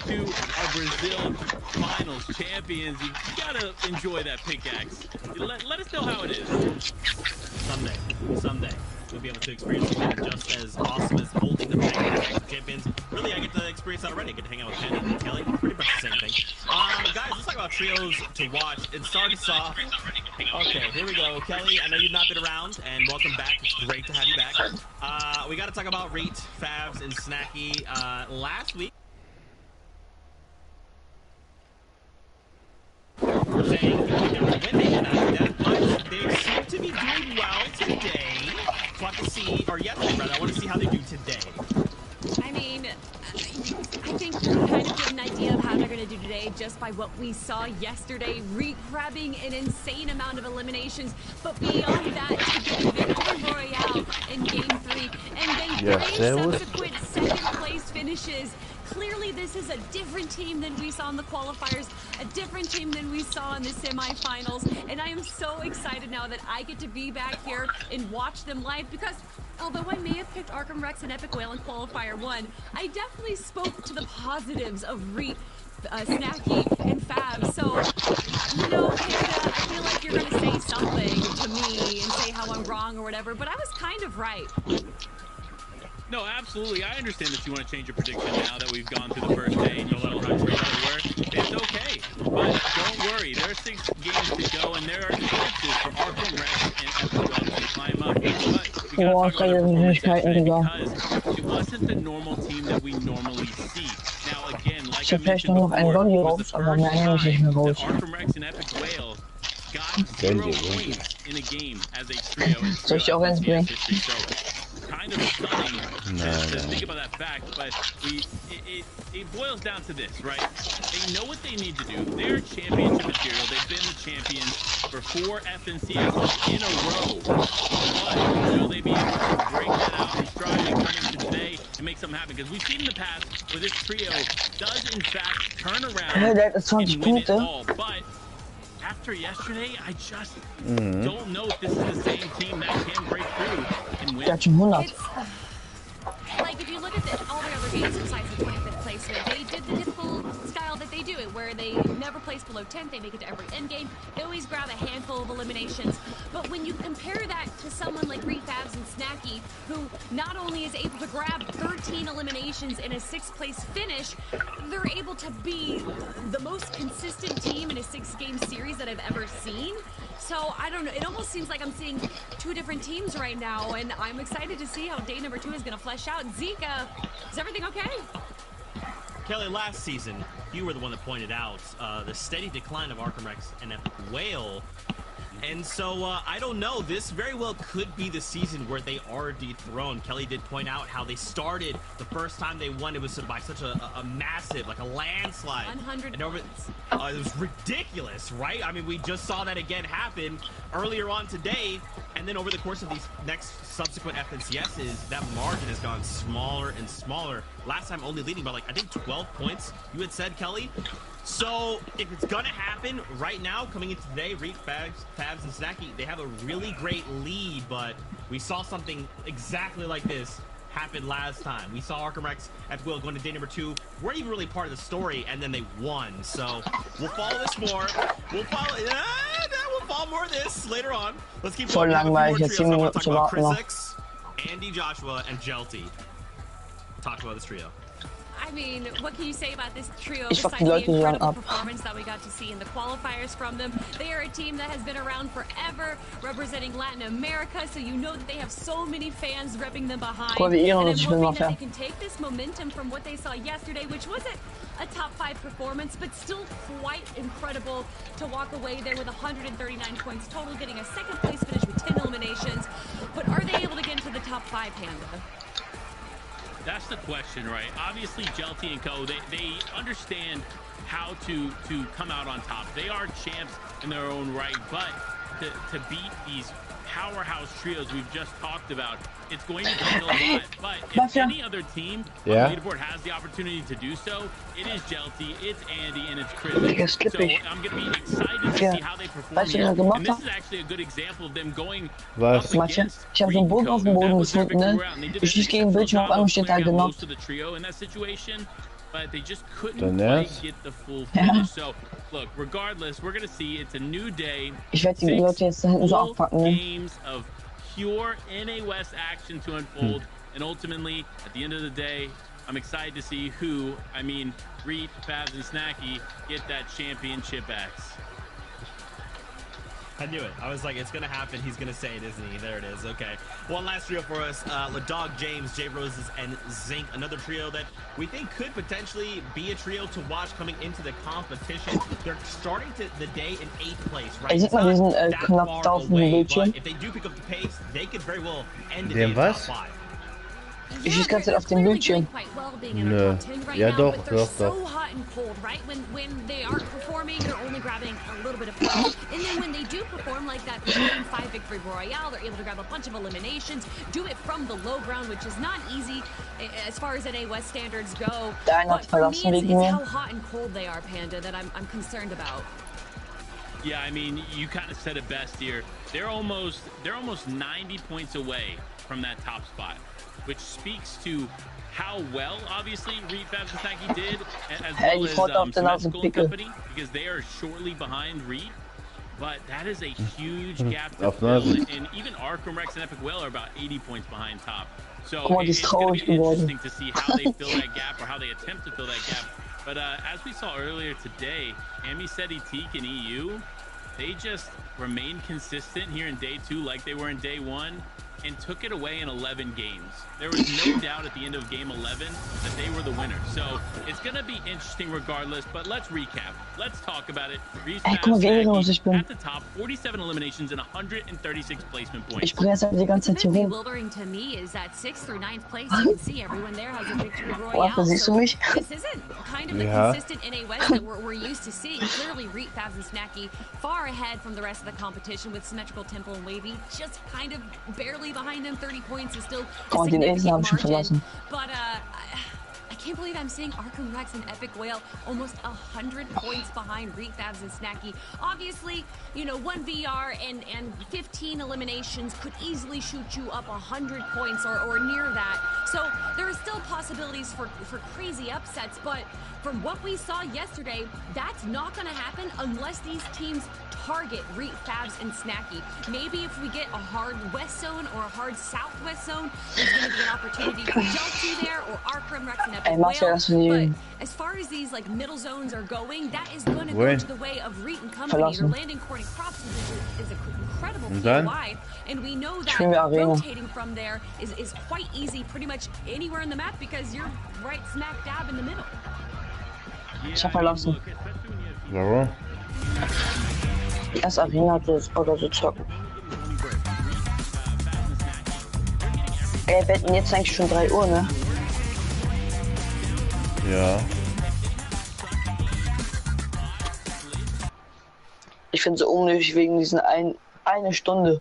to our Brazil finals champions. You gotta enjoy that pickaxe. Let us know how it is. Someday. We'll be able to experience something just as awesome as holding the pickaxe of champions. Really, I get to experience that already. I get to hang out with Penny and Kelly. Pretty much the same thing. Guys, let's talk about trios to watch. It starts off. Okay, here we go. Kelly, I know you've not been around, and welcome back. It's great to have you back. We got to talk about Reet, Favs, and Snacky. Last week, we're saying they were winning, and they seem to be doing well today. So I have to see, or yesterday rather, I want to see how they do today. I mean, I think we kind of get an idea of how they're going to do today just by what we saw yesterday, grabbing an insane amount of eliminations, but beyond that, to get Victory Royale in Game 3, and then 3 subsequent second-place finishes. Clearly, this is a different team than we saw in the qualifiers, a different team than we saw in the semifinals, and I am so excited now that I get to be back here and watch them live, because although I may have picked Arkham Rex and Epic Whale in Qualifier 1, I definitely spoke to the positives of Reet, Snacky, and Fab. So, you know, Panda, I feel like you're going to say something to me and say how I'm wrong or whatever, but I was kind of right. No, absolutely. I understand that you want to change your prediction now that we've gone through the first day and you let them run straight everywhere. It's okay. But don't worry. There are 6 games to go, and there are chances for Arkham Rex and Epic Whale to climb up. But we got to talk about their performance yesterday because it wasn't the normal team that we normally see. Now, again, like I mentioned before, it was the first time that Arkham Rex and Epic Whale got 0 points in a game as a trio in trio history. So, kind of stunning to think about that fact, but it boils down to this, right? They know what they need to do. They're championship material. They've been the champions for 4 FNCS in a row. But will they be able to break that out and strive and come into today and make something happen? Because we've seen in the past where this trio does in fact turn around and win it all. But after yesterday, I just don't know if this is the same team that can break through and win. Like, if you look at all the other games besides the 25th placement, they did the typical style that they do it, where they never place below 10th, they make it to every end game, they always grab a handful of eliminations. But when you compare that to someone like Refabs and Snacky, who not only is able to grab 13 eliminations in a 6th place finish, they're able to be the most consistent team in a 6-game series that I've ever seen. So, I don't know, it almost seems like I'm seeing 2 different teams right now, and I'm excited to see how day number 2 is going to flesh out. Zika, is everything okay? Kelly, last season, you were the one that pointed out the steady decline of Arkham Rex and Epic Whale. And so, I don't know, this very well could be the season where they are dethroned. Kelly did point out how they started, the first time they won, it was by such a massive, like a landslide. 100 points. It was ridiculous, right? I mean, we just saw that again happen earlier on today, and then over the course of these next subsequent FNCSs, that margin has gone smaller and smaller. Last time only leading by, like, I think 12 points, you had said, Kelly. So, if it's gonna happen right now, coming into today, Reek, Fabs, and Snacky, they have a really great lead, but we saw something exactly like this happen last time. We saw Arkham Rex at Will going to day number 2, weren't even really part of the story, and then they won. So, we'll follow this more. We'll follow more of this later on. Let's keep going. I want to talk about Chris X, Andy, Joshua, and Jelty. Talk about this trio. I mean, what can you say about this trio besides the incredible performance that we got to see in the qualifiers from them? They are a team that has been around forever, representing Latin America, so you know that they have so many fans repping them behind. And I'm hoping that they can take this momentum from what they saw yesterday, which wasn't a top 5 performance, but still quite incredible to walk away there with 139 points total, getting a 2nd place finish with 10 eliminations. But are they able to get into the top 5, Panda? That's the question, right? Obviously, Jelty and Co, they understand how to come out on top. They are champs in their own right, but to beat these powerhouse trios we've just talked about, it's going to take a lot. But if any other team on the leaderboard has the opportunity to do so, it is Jelty, it's Andy, and it's Chris. So I'm going to be excited to see how they perform here. And this is actually a good example of them going up against zo'n boot af de bodem gevonden, dus die game beetje op en we zitten eigenlijk most of the trio in that situation. but they just couldn't Dein quite Ernst? get the full finish. So, look, regardless, we're gonna see it's a new day. Ich werde die Leute jetzt da hinten so Full abpacken. Ne? games of pure NA West action to unfold, and ultimately, at the end of the day, I'm excited to see who, I mean, Reed, Fabs, and Snacky get that championship X. I knew it. I was like, it's going to happen. He's going to say it, isn't he? There it is. Okay. One last trio for us. Ladog, James, J Roses, and Zinc. Another trio that we think could potentially be a trio to watch coming into the competition. They're starting the day in 8th place, right? Sieht man diesen knapp 1000 Bildschirm? If they do pick up the pace, they could very well end the Dem day in top was? 5. Ich schieß ganz auf den Bildschirm. Nö. Ja, doch, doch, So doch. hot and cold, right? When they aren't performing, they're only grabbing a little bit of points. And then when they do perform like that Game 5 Victory Royale, they're able to grab a bunch of eliminations, do it from the low ground, which is not easy as far as NA West standards go. But for me, it's how hot and cold they are, Panda, that I'm concerned about. Yeah, I mean, you kind of said it best here. They're almost 90 points away from that top spot, which speaks to how well, obviously, Reed, Fabs, and Snacky did, as well as Symmetrical and Company, because they are shortly behind Reed. But that is a huge gap to fill, and even Arkham, Rex, and Epic Whale are about 80 points behind top. So it's going to be interesting to see how they fill that gap or how they attempt to fill that gap. But as we saw earlier today, Amiseti, Teak, and EU, they just remained consistent here in day 2 like they were in day 1 and took it away in 11 games. There was no doubt at the end of game 11 that they were the winner. So it's going to be interesting regardless, but let's recap. Let's talk about it. Reed, Fabs, Snacky, at the top, 47 eliminations and 136 placement points. Ich bringe jetzt die ganze Zeit hier rum. Bewildering to me is that 6th through 9th place, you can see everyone there has a victory royale. Warte, siehst du mich? This isn't kind of the consistent NA West that we're used to seeing. Clearly, Reed, Fabs, and Snacky far ahead from the rest of the competition, with Symmetrical, Temple, and Wavy just kind of barely behind them. 30 points is still a significant margin. But I can't believe I'm seeing Arkham Rex and Epic Whale almost 100 points behind Reed, Fabs, and Snacky. Obviously, you know, 1 VR and 15 eliminations could easily shoot you up 100 points or near that. So there are still possibilities for crazy upsets, but from what we saw yesterday, that's not going to happen unless these teams target Reed, Fabs, and Snacky. Maybe if we get a hard west zone or a hard southwest zone, there's going to be an opportunity for Jelty there or Arkham, Rex, and Epic Whale. But as far as these like middle zones are going, that is going to go to the way of Reed and Company. Their landing court and crops is an incredible POI, and we know that rotating from there is quite easy pretty much anywhere in the map because you're right smack dab in the middle. Ich hab verlassen. Warum? Erst Arena oder so zocken. Ey, wir hätten jetzt eigentlich schon 3 Uhr, ne? Ja. Ich finde es so unnötig wegen diesen eine Stunde.